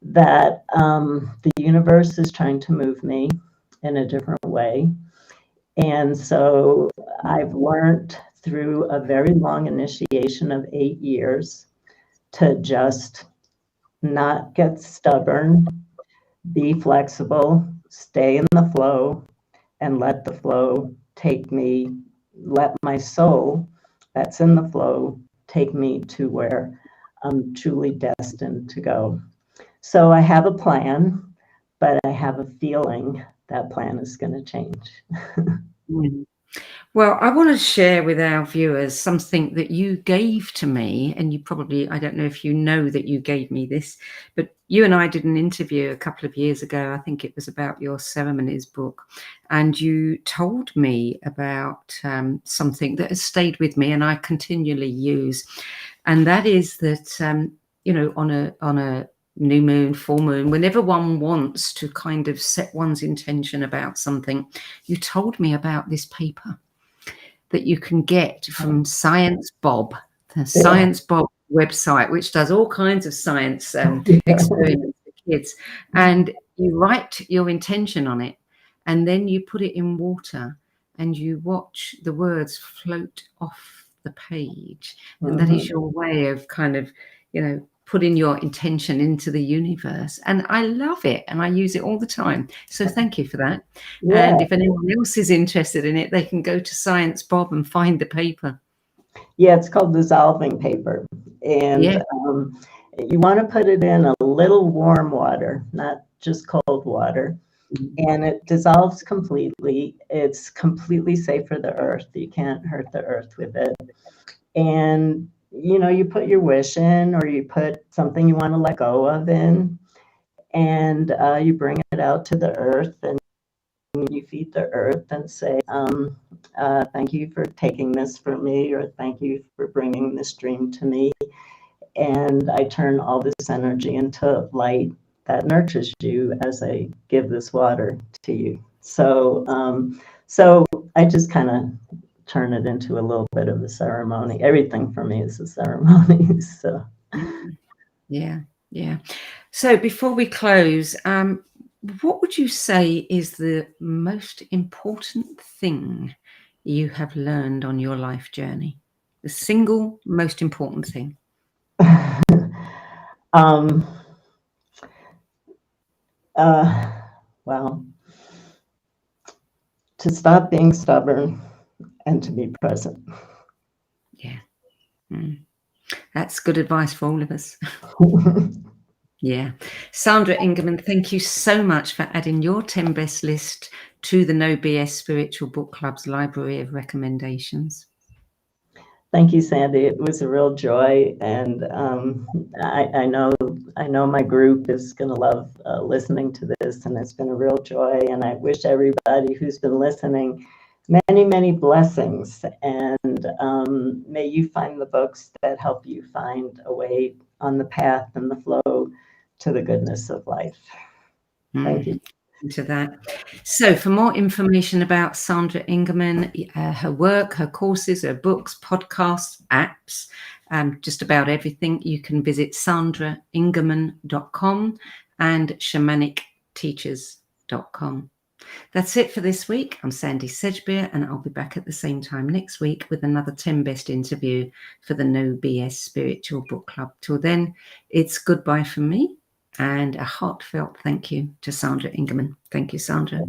Speaker 3: that the universe is trying to move me in a different way. And so I've learned through a very long initiation of 8 years to just not get stubborn, be flexible, stay in the flow, and let the flow take me, let my soul that's in the flow take me to where I'm truly destined to go. So I have a plan, but I have a feeling that plan is going to change.
Speaker 2: Well, I want to share with our viewers something that you gave to me, and you probably, I don't know if you know that you gave me this, but you and I did an interview a couple of years ago. I think it was about your ceremonies book, and you told me about something that has stayed with me and I continually use, and that is that, you know, on a new moon, full moon, whenever one wants to kind of set one's intention about something, you told me about this paper that you can get from Science Bob, the Science Bob website, which does all kinds of science experiments for kids. And you write your intention on it, and then you put it in water, and you watch the words float off the page. And that is your way of kind of, you know, putting your intention into the universe. And I love it, and I use it all the time. So thank you for that.
Speaker 3: Yeah.
Speaker 2: And if anyone else is interested in it, they can go to Science Bob and find the paper.
Speaker 3: Yeah, it's called dissolving paper. And you want to put it in a little warm water, not just cold water. And it dissolves completely. It's completely safe for the earth. You can't hurt the earth with it. And you know, you put your wish in, or you put something you want to let go of in, and you bring it out to the earth, and you feed the earth and say, thank you for taking this from me, or thank you for bringing this dream to me. And I turn all this energy into light that nurtures you as I give this water to you. So, so I just kind of turn it into a little bit of a ceremony. Everything for me is a ceremony. So
Speaker 2: yeah. So before we close, what would you say is the most important thing you have learned on your life journey? The single most important thing?
Speaker 3: Well, to stop being stubborn and to be present.
Speaker 2: Yeah. That's good advice for all of us. Yeah. Sandra Ingerman, thank you so much for adding your 10 best list to the No BS Spiritual Book Club's library of recommendations.
Speaker 3: Thank you, Sandie. It was a real joy, and I know my group is going to love listening to this, and it's been a real joy. And I wish everybody who's been listening many, many blessings, and may you find the books that help you find a way on the path and the flow to the goodness of life. Thank you.
Speaker 2: To that. So for more information about Sandra Ingerman, her work, her courses, her books, podcasts, apps, just about everything, you can visit sandraingerman.com and shamanicteachers.com. That's it for this week. I'm Sandie Sedgbeer, and I'll be back at the same time next week with another 10 best interview for the No BS Spiritual Book Club. Till then, it's goodbye from me. And a heartfelt thank you to Sandra Ingerman. Thank you, Sandra.